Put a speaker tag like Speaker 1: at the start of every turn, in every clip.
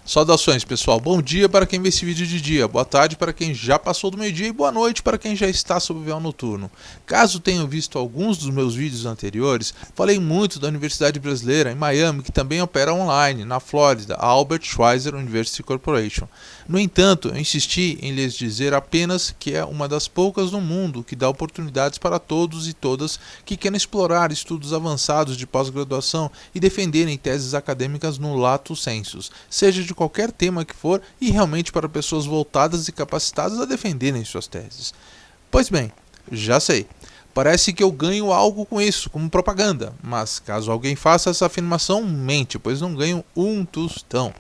Speaker 1: Saudações, pessoal. Bom dia para quem vê esse vídeo de dia, boa tarde para quem já passou do meio-dia e boa noite para quem já está sob o véu noturno. Caso tenham visto alguns dos meus vídeos anteriores, falei muito da Universidade Brasileira em Miami, que também opera online, na Flórida, a Albert Schweitzer University Corporation. No entanto, eu insisti em lhes dizer apenas que é uma das poucas no mundo que dá oportunidades para todos e todas que querem explorar estudos avançados de pós-graduação e defenderem teses acadêmicas no lato sensu, seja de qualquer tema que for, e realmente para pessoas voltadas e capacitadas a defenderem suas teses. Pois bem, já sei, parece que eu ganho algo com isso, como propaganda, mas caso alguém faça essa afirmação, mente, pois não ganho um tostão.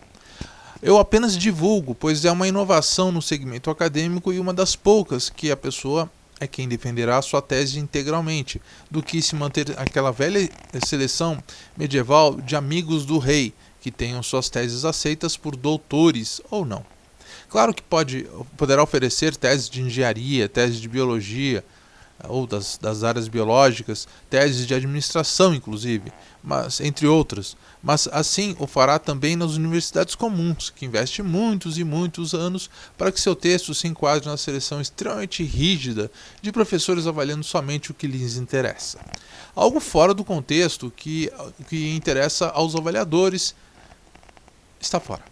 Speaker 1: Eu apenas divulgo, pois é uma inovação no segmento acadêmico e uma das poucas que a pessoa é quem defenderá a sua tese integralmente, do que se manter aquela velha seleção medieval de amigos do rei, que tenham suas teses aceitas por doutores ou não. Claro que poderá oferecer teses de engenharia, teses de biologia, ou das áreas biológicas, teses de administração inclusive, mas entre outras. Mas assim o fará também nas universidades comuns, que investe muitos e muitos anos para que seu texto se enquadre na seleção extremamente rígida de professores avaliando somente o que lhes interessa. Algo fora do contexto que interessa aos avaliadores está fora.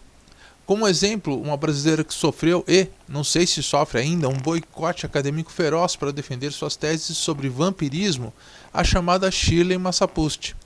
Speaker 1: Como exemplo, uma brasileira que sofreu e, não sei se sofre ainda, um boicote acadêmico feroz para defender suas teses sobre vampirismo, a chamada Shirley Massapust.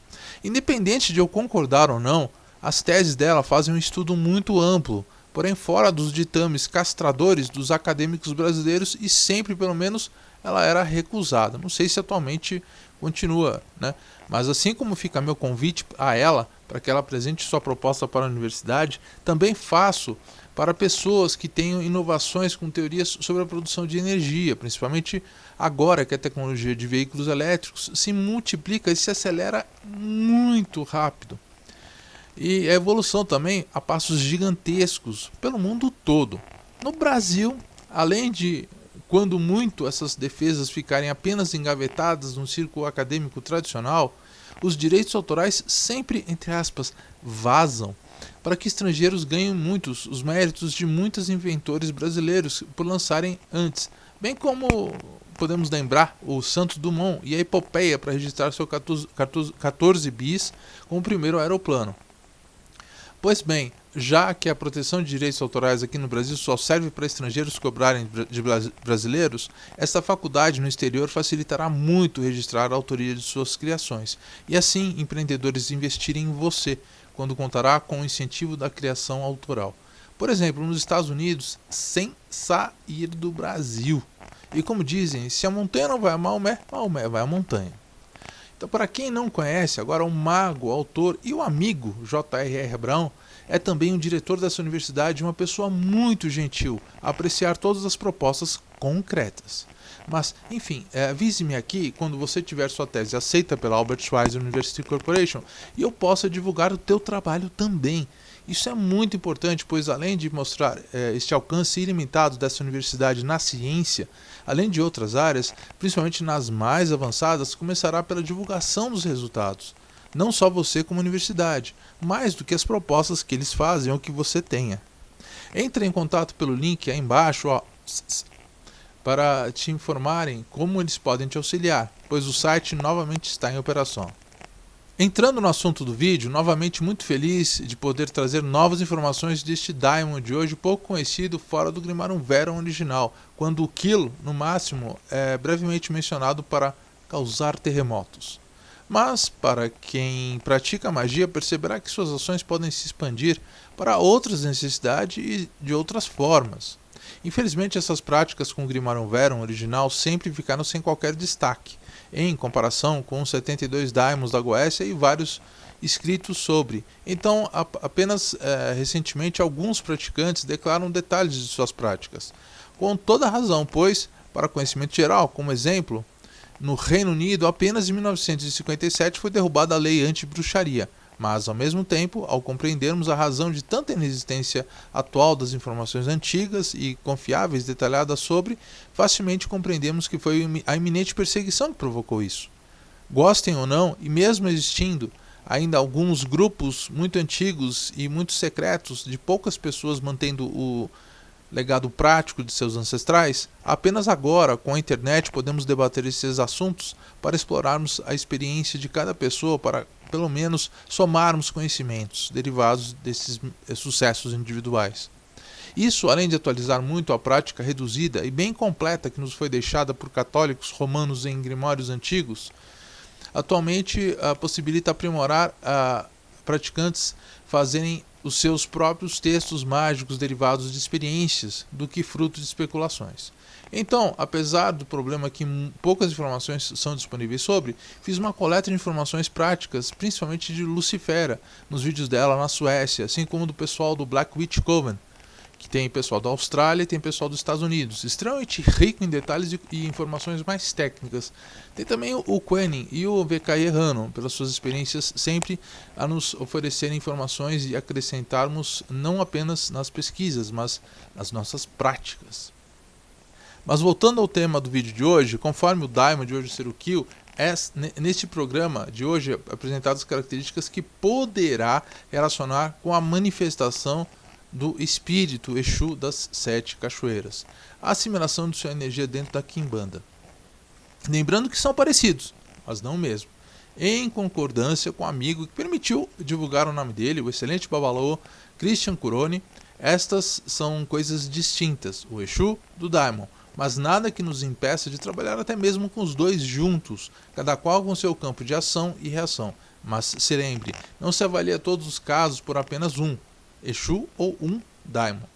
Speaker 1: Independente de eu concordar ou não, as teses dela fazem um estudo muito amplo, porém fora dos ditames castradores dos acadêmicos brasileiros, e sempre, pelo menos, ela era recusada. Não sei se atualmente continua, né? Mas assim como fica meu convite a ela para que ela apresente sua proposta para a universidade, também faço para pessoas que tenham inovações com teorias sobre a produção de energia, principalmente agora que a tecnologia de veículos elétricos se multiplica e se acelera muito rápido. E a evolução também a passos gigantescos pelo mundo todo. No Brasil, além de, quando muito, essas defesas ficarem apenas engavetadas no círculo acadêmico tradicional, os direitos autorais sempre, entre aspas, vazam para que estrangeiros ganhem os méritos de muitos inventores brasileiros por lançarem antes, bem como podemos lembrar o Santos Dumont e a epopeia para registrar seu 14 bis como o primeiro aeroplano. Pois bem, já que a proteção de direitos autorais aqui no Brasil só serve para estrangeiros cobrarem de brasileiros, esta faculdade no exterior facilitará muito registrar a autoria de suas criações, e assim empreendedores investirem em você, quando contará com o incentivo da criação autoral. Por exemplo, nos Estados Unidos, sem sair do Brasil. E como dizem, se a montanha não vai a Maomé, Maomé vai à montanha. Então, para quem não conhece, agora o mago, o autor e o amigo J.R.R. Brown é também o diretor dessa universidade, uma pessoa muito gentil, a apreciar todas as propostas concretas. Mas, enfim, avise-me aqui quando você tiver sua tese aceita pela Albert Schweitzer University Corporation e eu possa divulgar o teu trabalho também. Isso é muito importante, pois além de mostrar este alcance ilimitado dessa universidade na ciência, além de outras áreas, principalmente nas mais avançadas, começará pela divulgação dos resultados. Não só você como universidade, mais do que as propostas que eles fazem ou que você tenha. Entre em contato pelo link aí embaixo, para te informarem como eles podem te auxiliar, pois o site novamente está em operação. Entrando no assunto do vídeo, novamente muito feliz de poder trazer novas informações deste Daimon de hoje, pouco conhecido fora do Grimarum Verum original, quando o Kill, no máximo, é brevemente mencionado para causar terremotos. Mas, para quem pratica magia, perceberá que suas ações podem se expandir para outras necessidades e de outras formas. Infelizmente, essas práticas com o Grimarum Verum original sempre ficaram sem qualquer destaque, em comparação com os 72 Daimons da Goécia e vários escrito sobre. Então, apenas recentemente, alguns praticantes declaram detalhes de suas práticas. Com toda razão, pois, para conhecimento geral, como exemplo, no Reino Unido, apenas em 1957 foi derrubada a lei anti-bruxaria, mas, ao mesmo tempo, ao compreendermos a razão de tanta inexistência atual das informações antigas e confiáveis detalhadas sobre, facilmente compreendemos que foi a iminente perseguição que provocou isso. Gostem ou não, e mesmo existindo ainda alguns grupos muito antigos e muito secretos de poucas pessoas mantendo o legado prático de seus ancestrais, apenas agora, com a internet, podemos debater esses assuntos para explorarmos a experiência de cada pessoa, para pelo menos somarmos conhecimentos derivados desses sucessos individuais. Isso, além de atualizar muito a prática reduzida e bem completa que nos foi deixada por católicos romanos em grimórios antigos, atualmente possibilita aprimorar praticantes fazerem os seus próprios textos mágicos derivados de experiências do que fruto de especulações. Então, apesar do problema que poucas informações são disponíveis sobre, fiz uma coleta de informações práticas, principalmente de Lucifera, nos vídeos dela na Suécia, assim como do pessoal do Black Witch Coven, que tem pessoal da Austrália e tem pessoal dos Estados Unidos, extremamente rico em detalhes e informações mais técnicas. Tem também o Quenin e o VK Errano, pelas suas experiências sempre a nos oferecerem informações e acrescentarmos não apenas nas pesquisas, mas nas nossas práticas. Mas voltando ao tema do vídeo de hoje, conforme o Daimon de hoje ser o Kill, neste programa de hoje apresentadas características que poderá relacionar com a manifestação do espírito Exu das 7 cachoeiras, a assimilação de sua energia dentro da Quimbanda. Lembrando que são parecidos, mas não mesmo. Em concordância com o amigo que permitiu divulgar o nome dele, o excelente babalô Christian Curoni, estas são coisas distintas, o Exu do Daimon, mas nada que nos impeça de trabalhar até mesmo com os dois juntos, cada qual com seu campo de ação e reação. Mas se lembre, não se avalia todos os casos por apenas um Exu ou um Daimon.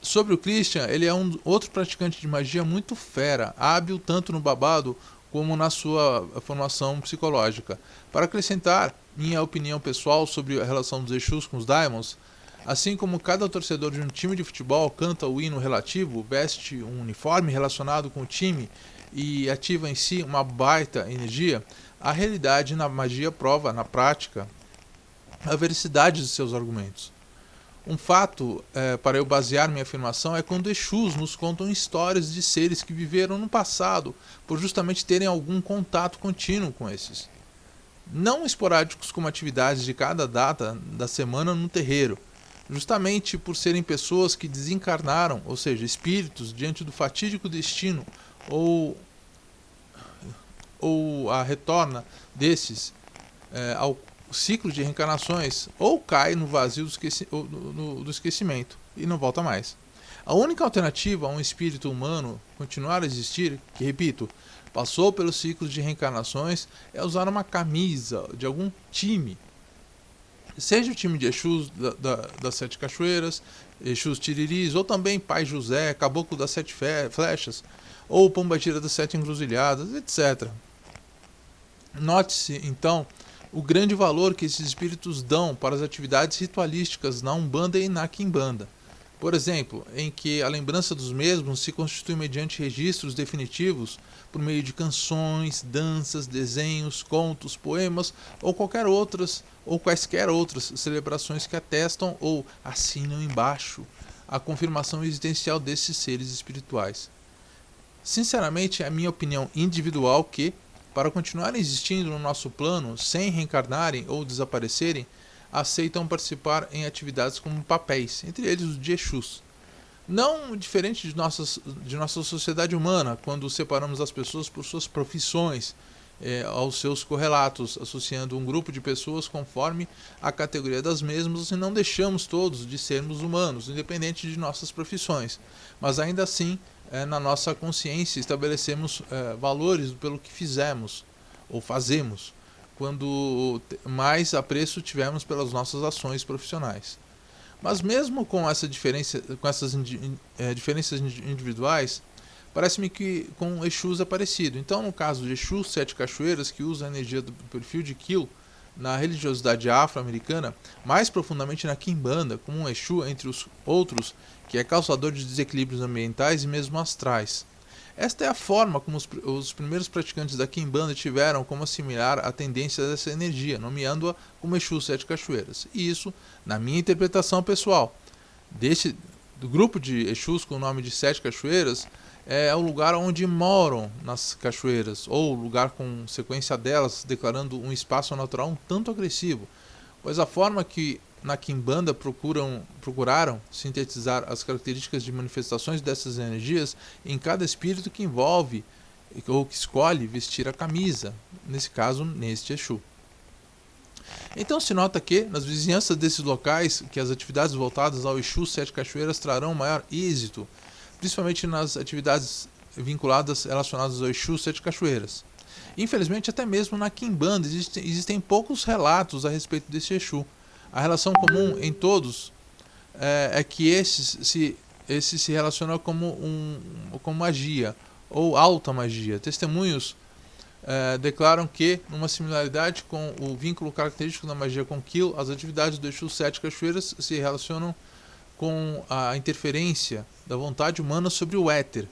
Speaker 1: Sobre o Christian, ele é um outro praticante de magia muito fera, hábil tanto no babado como na sua formação psicológica. Para acrescentar minha opinião pessoal sobre a relação dos Exus com os Daimons, assim como cada torcedor de um time de futebol canta o hino relativo, veste um uniforme relacionado com o time e ativa em si uma baita energia, a realidade na magia prova, na prática, a veracidade de seus argumentos. Um fato para eu basear minha afirmação é quando Exus nos contam histórias de seres que viveram no passado, por justamente terem algum contato contínuo com esses. Não esporádicos como atividades de cada data da semana no terreiro, justamente por serem pessoas que desencarnaram, ou seja, espíritos diante do fatídico destino ou a retorna desses ao ciclo de reencarnações, ou cai no vazio do esquecimento e não volta mais. A única alternativa a um espírito humano continuar a existir, que repito, passou pelo ciclo de reencarnações, é usar uma camisa de algum time, seja o time de Exus das 7 cachoeiras, Exus Tiriris, ou também Pai José, Caboclo das 7 flechas, ou Pombagira das 7 encruzilhadas, etc. Note-se, então, o grande valor que esses espíritos dão para as atividades ritualísticas na Umbanda e na Quimbanda. Por exemplo, em que a lembrança dos mesmos se constitui mediante registros definitivos por meio de canções, danças, desenhos, contos, poemas ou quaisquer outras celebrações que atestam ou assinam embaixo a confirmação existencial desses seres espirituais. Sinceramente, é a minha opinião individual que, para continuarem existindo no nosso plano sem reencarnarem ou desaparecerem, aceitam participar em atividades como papéis, entre eles os de Exus. Não diferente de nossa sociedade humana, quando separamos as pessoas por suas profissões, aos seus correlatos, associando um grupo de pessoas conforme a categoria das mesmas e não deixamos todos de sermos humanos, independente de nossas profissões. Mas ainda assim, na nossa consciência estabelecemos valores pelo que fizemos ou fazemos, quando mais apreço tivermos pelas nossas ações profissionais. Mas mesmo com essas diferenças individuais, parece-me que com Exus é parecido. Então, no caso de Exu 7 cachoeiras, que usa a energia do perfil de Kill, na religiosidade afro-americana, mais profundamente na Quimbanda, como um Exu entre os outros, que é causador de desequilíbrios ambientais e mesmo astrais. Esta é a forma como os primeiros praticantes da Quimbanda tiveram como assimilar a tendência dessa energia, nomeando-a como Exu Sete Cachoeiras. E isso, na minha interpretação pessoal, do grupo de Exus com o nome de Sete Cachoeiras, é o lugar onde moram nas cachoeiras, ou lugar com sequência delas, declarando um espaço natural um tanto agressivo, pois a forma que na Quimbanda procuraram sintetizar as características de manifestações dessas energias em cada espírito que envolve ou que escolhe vestir a camisa, nesse caso, neste Exu. Então se nota que, nas vizinhanças desses locais, que as atividades voltadas ao Exu Sete Cachoeiras trarão maior êxito, principalmente nas atividades vinculadas relacionadas ao Exu Sete Cachoeiras. Infelizmente, até mesmo na Quimbanda existem poucos relatos a respeito desse Exu. A relação comum em todos é que esse se relaciona como magia, ou alta magia. Testemunhos declaram que, numa similaridade com o vínculo característico da magia com Kil, as atividades do Exu Sete Cachoeiras se relacionam com a interferência da vontade humana sobre o éter,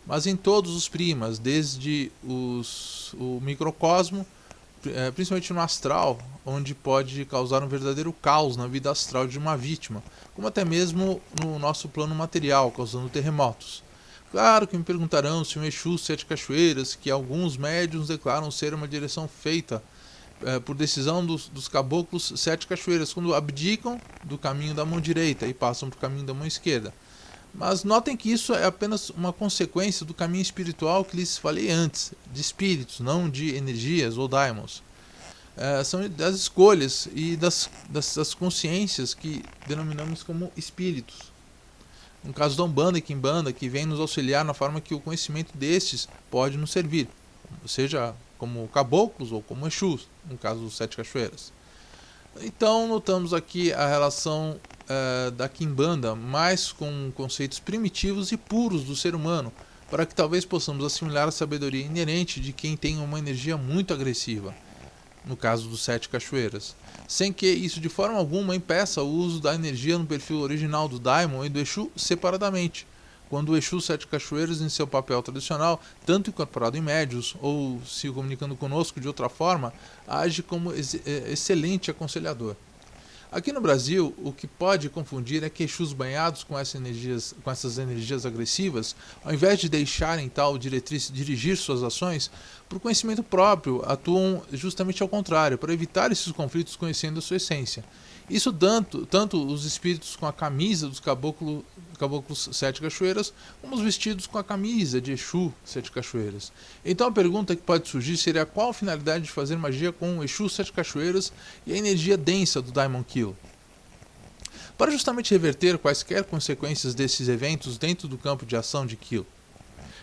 Speaker 1: mas em todos os primas, desde o microcosmo, principalmente no astral, onde pode causar um verdadeiro caos na vida astral de uma vítima, como até mesmo no nosso plano material, causando terremotos. Claro que me perguntarão se o Exu Sete Cachoeiras, que alguns médiuns declaram ser uma direção feita por decisão dos caboclos Sete Cachoeiras, quando abdicam do caminho da mão direita e passam para o caminho da mão esquerda. Mas notem que isso é apenas uma consequência do caminho espiritual que lhes falei antes, de espíritos, não de energias ou daimons. São das escolhas e das consciências que denominamos como espíritos. No caso da Umbanda e Quimbanda, que vem nos auxiliar na forma que o conhecimento destes pode nos servir, seja como caboclos ou como Exus, no caso dos Sete Cachoeiras. Então notamos aqui a relação da Quimbanda mais com conceitos primitivos e puros do ser humano, para que talvez possamos assimilar a sabedoria inerente de quem tem uma energia muito agressiva, no caso dos Sete Cachoeiras, sem que isso de forma alguma impeça o uso da energia no perfil original do Daimon e do Exu separadamente, quando o Exu Sete Cachoeiras, em seu papel tradicional, tanto incorporado em médios ou se comunicando conosco de outra forma, age como excelente aconselhador. Aqui no Brasil, o que pode confundir é que Exus banhados com essas energias agressivas, ao invés de deixarem tal diretriz dirigir suas ações, por conhecimento próprio, atuam justamente ao contrário, para evitar esses conflitos conhecendo a sua essência. Isso tanto os espíritos com a camisa dos caboclos Sete Cachoeiras, como os vestidos com a camisa de Exu Sete Cachoeiras. Então a pergunta que pode surgir seria qual a finalidade de fazer magia com o Exu Sete Cachoeiras e a energia densa do Daimon Kil? Para justamente reverter quaisquer consequências desses eventos dentro do campo de ação de Kil.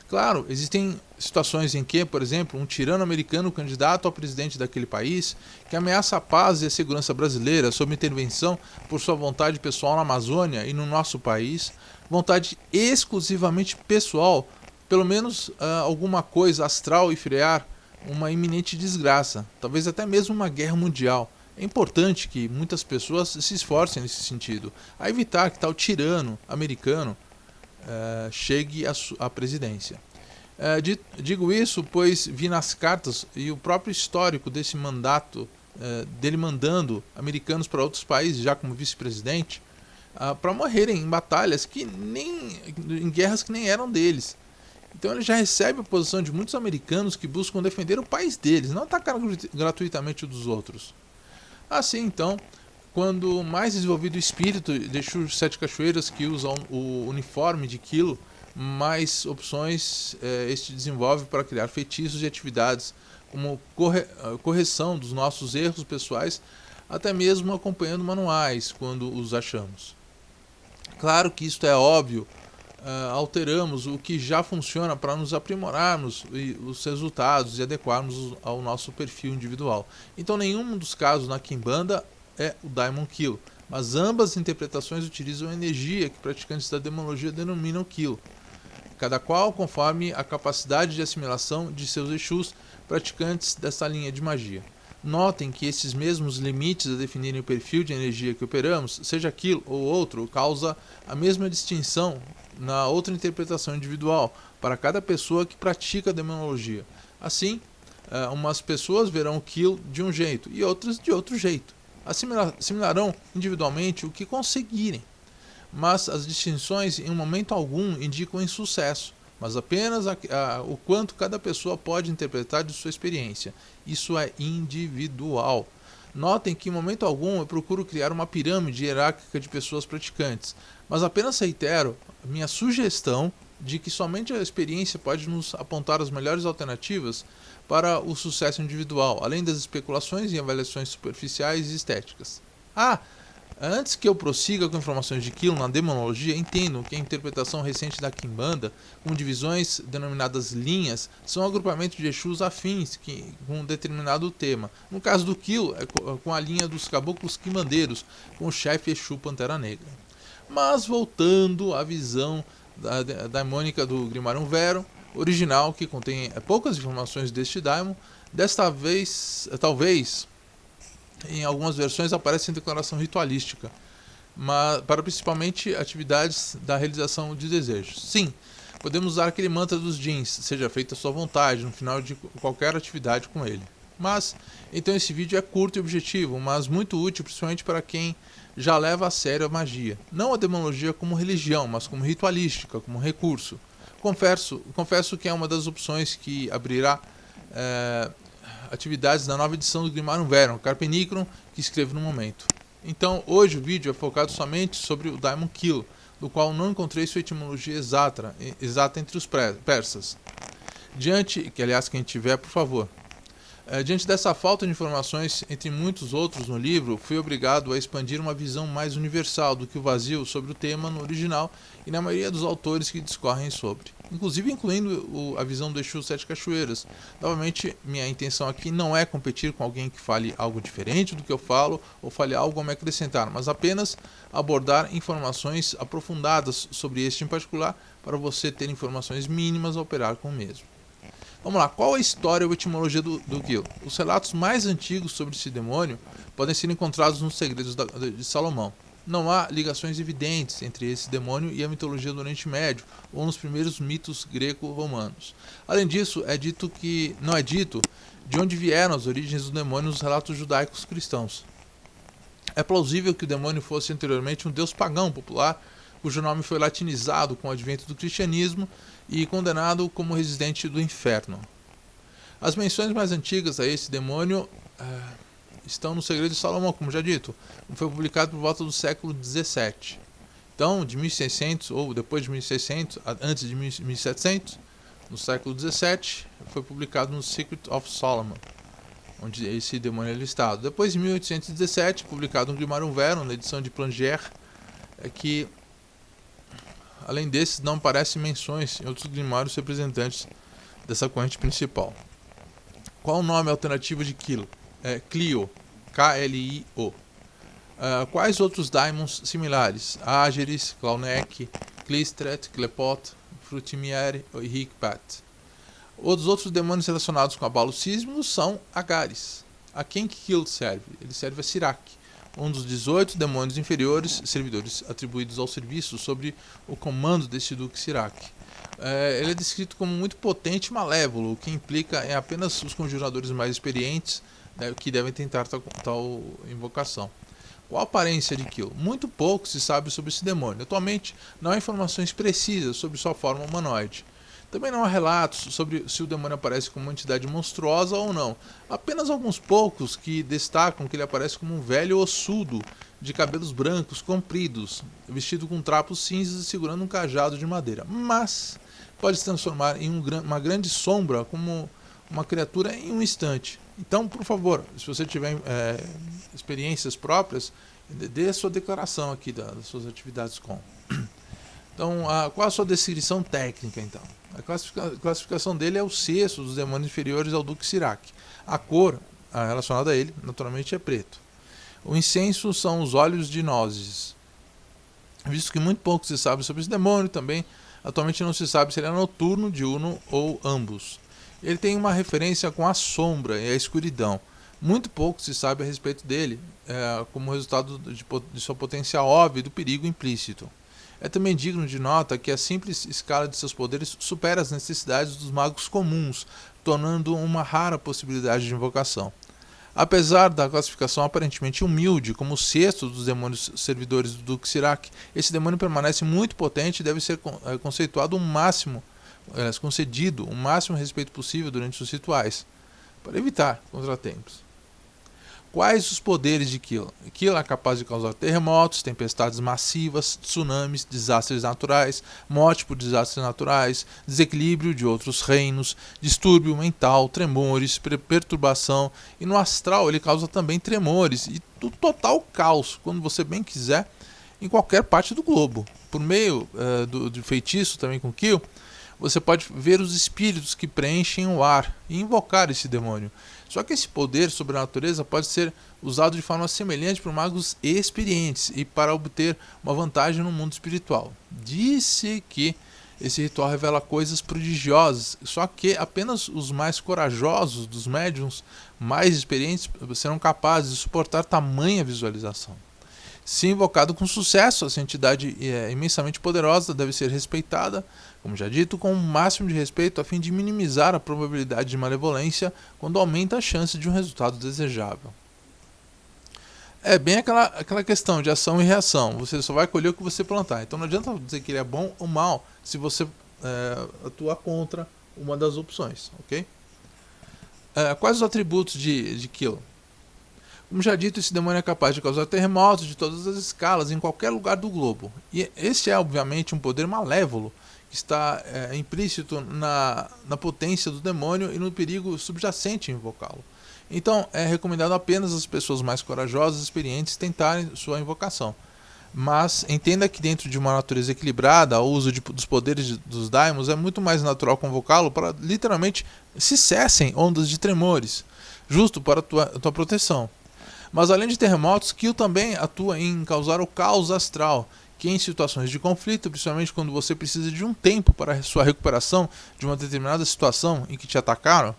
Speaker 1: Claro, existem situações em que, por exemplo, um tirano americano candidato ao presidente daquele país, que ameaça a paz e a segurança brasileira sob intervenção por sua vontade pessoal na Amazônia e no nosso país, vontade exclusivamente pessoal, pelo menos alguma coisa astral e frear uma iminente desgraça, talvez até mesmo uma guerra mundial. É importante que muitas pessoas se esforcem nesse sentido, a evitar que tal tirano americano chegue à presidência. Digo isso pois vi nas cartas e o próprio histórico desse mandato, dele mandando americanos para outros países já como vice-presidente, para morrerem em batalhas em guerras que nem eram deles. Então ele já recebe a posição de muitos americanos que buscam defender o país deles, não atacar gratuitamente o dos outros. Assim então, quando mais desenvolvido o espírito de Exu Sete Cachoeiras, que usa o uniforme de Kilo, mais opções este desenvolve para criar feitiços e atividades, como correção dos nossos erros pessoais, até mesmo acompanhando manuais quando os achamos. Claro que isto é óbvio, alteramos o que já funciona para nos aprimorarmos os resultados e adequarmos ao nosso perfil individual. Então nenhum dos casos na Quimbanda é o Daimon Kil, mas ambas interpretações utilizam a energia que praticantes da demonologia denominam Kil, cada qual conforme a capacidade de assimilação de seus Exus praticantes dessa linha de magia. Notem que esses mesmos limites a definirem o perfil de energia que operamos, seja aquilo ou outro, causa a mesma distinção na outra interpretação individual para cada pessoa que pratica a demonologia. Assim, umas pessoas verão o kill de um jeito e outras de outro jeito. Assimilarão individualmente o que conseguirem, mas as distinções em momento algum indicam insucesso, mas apenas o quanto cada pessoa pode interpretar de sua experiência. Isso é individual. Notem que em momento algum eu procuro criar uma pirâmide hierárquica de pessoas praticantes, mas apenas reitero minha sugestão de que somente a experiência pode nos apontar as melhores alternativas para o sucesso individual, além das especulações e avaliações superficiais e estéticas. Antes que eu prossiga com informações de Quill na demonologia, entendo que a interpretação recente da Quimbanda, com divisões denominadas linhas, são agrupamentos de Exus afins com um determinado tema. No caso do Quill, é com a linha dos caboclos quimbandeiros, com o chefe Exu Pantera Negra. Mas voltando à visão daimônica do Grimarium Verum, original, que contém poucas informações deste daimon, desta vez, talvez, em algumas versões aparece em declaração ritualística, mas para principalmente atividades da realização de desejos. Sim, podemos usar aquele mantra dos jeans, seja feita a sua vontade, no final de qualquer atividade com ele. Mas, então esse vídeo é curto e objetivo, mas muito útil principalmente para quem já leva a sério a magia. Não a demonologia como religião, mas como ritualística, como recurso. Confesso que é uma das opções que abrirá atividades da nova edição do Grimarium Verum, Carpe Nigrum, que escrevo no momento. Então, hoje o vídeo é focado somente sobre o Daimon Quill, do qual não encontrei sua etimologia exata entre os persas. Quem tiver, por favor. Diante dessa falta de informações, entre muitos outros no livro, fui obrigado a expandir uma visão mais universal do que o vazio sobre o tema no original e na maioria dos autores que discorrem sobre, inclusive incluindo a visão do Exu Sete Cachoeiras. Novamente, minha intenção aqui não é competir com alguém que fale algo diferente do que eu falo ou fale algo a me acrescentar, mas apenas abordar informações aprofundadas sobre este em particular para você ter informações mínimas a operar com o mesmo. Vamos lá, qual a história ou etimologia do Quill? Os relatos mais antigos sobre esse demônio podem ser encontrados nos Segredos de Salomão. Não há ligações evidentes entre esse demônio e a mitologia do Oriente Médio ou nos primeiros mitos greco-romanos. Além disso, não é dito de onde vieram as origens do demônio nos relatos judaicos cristãos. É plausível que o demônio fosse anteriormente um deus pagão popular, cujo nome foi latinizado com o advento do cristianismo e condenado como residente do inferno. As menções mais antigas a esse demônio estão no Segredo de Salomão, como já dito, foi publicado por volta do século 17. Então, de 1600 ou depois de 1600, antes de 1700, no século 17, foi publicado no Secret of Solomon, onde esse demônio é listado. Depois, em 1817, publicado no Grimarium Verum, na edição de Planger, que além desses, não aparecem menções em outros grimários representantes dessa corrente principal. Qual o nome alternativo de Quill? Clio, K-L-I-O. Quais outros daimons similares? Ageris, Claunek, Klistret, Klepot, Frutimier e Hikpat. Os outros demônios relacionados com abalos sísmicos são Agares. A quem Quill serve? Ele serve a Sirak, um dos 18 demônios inferiores, servidores atribuídos ao serviço sob o comando deste Duque Sirak. Ele é descrito como muito potente e malévolo, o que implica em apenas os conjuradores mais experientes que devem tentar tal invocação. Qual a aparência de Quill? Muito pouco se sabe sobre esse demônio. Atualmente não há informações precisas sobre sua forma humanoide. Também não há relatos sobre se o demônio aparece como uma entidade monstruosa ou não. Apenas alguns poucos que destacam que ele aparece como um velho ossudo, de cabelos brancos, compridos, vestido com trapos cinzas e segurando um cajado de madeira. Mas pode se transformar em uma grande sombra, como uma criatura em um instante. Então, por favor, se você tiver experiências próprias, dê a sua declaração aqui das suas atividades com. Então, qual a sua descrição técnica, então? A classificação dele é o sexto dos demônios inferiores ao Duque Sirak. A cor relacionada a ele, naturalmente, é preto. O incenso são os óleos de nozes. Visto que muito pouco se sabe sobre esse demônio, também atualmente não se sabe se ele é noturno, diurno ou ambos. Ele tem uma referência com a sombra e a escuridão. Muito pouco se sabe a respeito dele, como resultado de sua potência óbvia e do perigo implícito. É também digno de nota que a simples escala de seus poderes supera as necessidades dos magos comuns, tornando uma rara possibilidade de invocação. Apesar da classificação aparentemente humilde como o sexto dos demônios servidores do Duque Sirac, esse demônio permanece muito potente e deve ser concedido o máximo respeito possível durante os rituais, para evitar contratempos. Quais os poderes de Kil? Kil é capaz de causar terremotos, tempestades massivas, tsunamis, desastres naturais, morte por desastres naturais, desequilíbrio de outros reinos, distúrbio mental, tremores, perturbação, e no astral ele causa também tremores e total caos, quando você bem quiser, em qualquer parte do globo. Por meio do feitiço também com Kil, você pode ver os espíritos que preenchem o ar e invocar esse demônio. Só que esse poder sobre a natureza pode ser usado de forma semelhante por magos experientes e para obter uma vantagem no mundo espiritual. Disse que esse ritual revela coisas prodigiosas, só que apenas os mais corajosos dos médiuns mais experientes serão capazes de suportar tamanha visualização. Se invocado com sucesso, essa entidade imensamente poderosa deve ser respeitada, como já dito, com o máximo de respeito a fim de minimizar a probabilidade de malevolência quando aumenta a chance de um resultado desejável. É bem aquela questão de ação e reação, você só vai colher o que você plantar, então não adianta dizer que ele é bom ou mal se você atuar contra uma das opções, ok? Quais os atributos de Kil? Como já dito, esse demônio é capaz de causar terremotos de todas as escalas em qualquer lugar do globo. E esse é, obviamente, um poder malévolo que está implícito na potência do demônio e no perigo subjacente em invocá-lo. Então, é recomendado apenas às pessoas mais corajosas e experientes tentarem sua invocação. Mas entenda que dentro de uma natureza equilibrada, o uso dos poderes dos daimons é muito mais natural convocá-lo para literalmente se cessem ondas de tremores, justo para a tua proteção. Mas além de terremotos, Kil também atua em causar o caos astral, que em situações de conflito, principalmente quando você precisa de um tempo para sua recuperação de uma determinada situação em que te atacaram,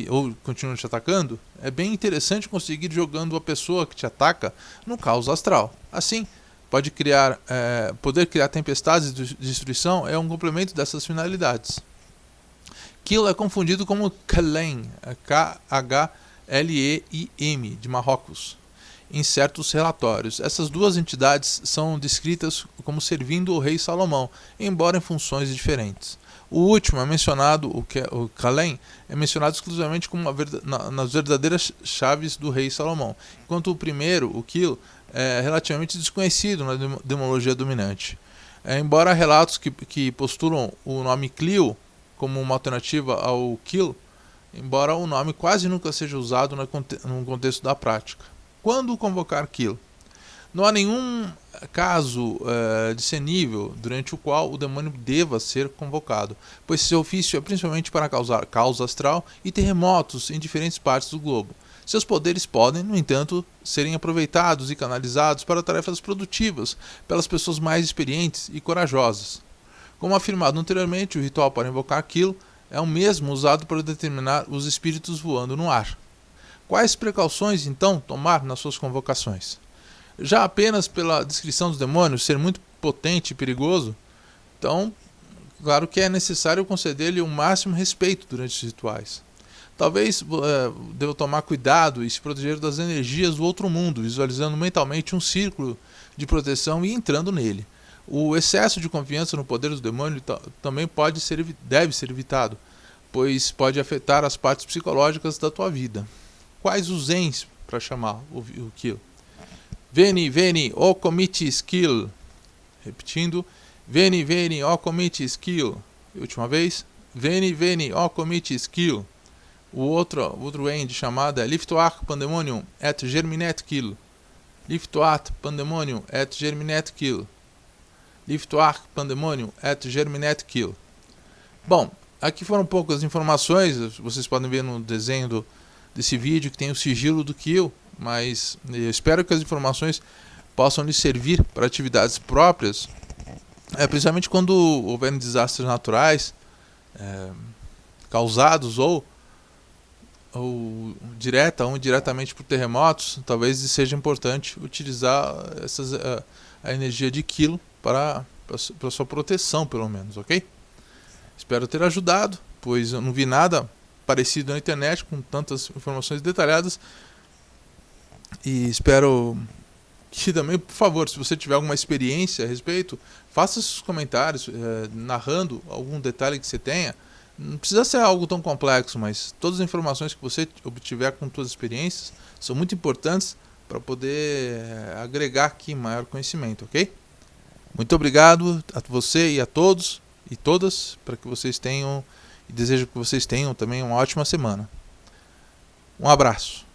Speaker 1: ou continuam te atacando, é bem interessante conseguir jogando a pessoa que te ataca no caos astral. Assim, poder criar tempestades de destruição é um complemento dessas finalidades. Kil é confundido como Khlem, K-H-L-E-I-M, de Marrocos, em certos relatórios. Essas duas entidades são descritas como servindo o rei Salomão, embora em funções diferentes. O último é mencionado, o Khlem, é mencionado exclusivamente como nas verdadeiras chaves do rei Salomão, enquanto o primeiro, o Kil, é relativamente desconhecido na demologia dominante. Embora há relatos que postulam o nome Clio como uma alternativa ao Kil, embora o nome quase nunca seja usado no contexto da prática. Quando convocar Kil? Não há nenhum caso discernível durante o qual o demônio deva ser convocado, pois seu ofício é principalmente para causar caos astral e terremotos em diferentes partes do globo. Seus poderes podem, no entanto, serem aproveitados e canalizados para tarefas produtivas pelas pessoas mais experientes e corajosas. Como afirmado anteriormente, o ritual para invocar Kil é o mesmo usado para determinar os espíritos voando no ar. Quais precauções, então, tomar nas suas convocações? Já apenas pela descrição dos demônios ser muito potente e perigoso, então, claro que é necessário conceder-lhe o máximo respeito durante os rituais. Talvez deva tomar cuidado e se proteger das energias do outro mundo, visualizando mentalmente um círculo de proteção e entrando nele. O excesso de confiança no poder do demônio também deve ser evitado, pois pode afetar as partes psicológicas da tua vida. Quais os zens para chamar o Kil? Veni, veni, o comitis Kil. Repetindo, veni, veni, o comitis Kil. Última vez, veni, veni, o comitis Kil. O outro end chamado é Liftoach Pandemonium et Germinet Kil. Liftoach Pandemonium et Germinet Kil. Liftoach Pandemonium et Germinet Kil. Bom, aqui foram poucas informações, vocês podem ver no desenho desse vídeo que tem o sigilo do Kil, mas eu espero que as informações possam lhe servir para atividades próprias, principalmente quando houverem desastres naturais causados ou ou direta ou indiretamente por terremotos, talvez seja importante utilizar a energia de quilo para sua proteção, pelo menos, ok? Espero ter ajudado, pois eu não vi nada parecido na internet com tantas informações detalhadas. E espero que também, por favor, se você tiver alguma experiência a respeito, faça seus comentários narrando algum detalhe que você tenha. Não precisa ser algo tão complexo, mas todas as informações que você obtiver com suas experiências são muito importantes para poder agregar aqui maior conhecimento, ok? Muito obrigado a você e a todos e todas, para que vocês tenham, e desejo que vocês tenham também uma ótima semana. Um abraço.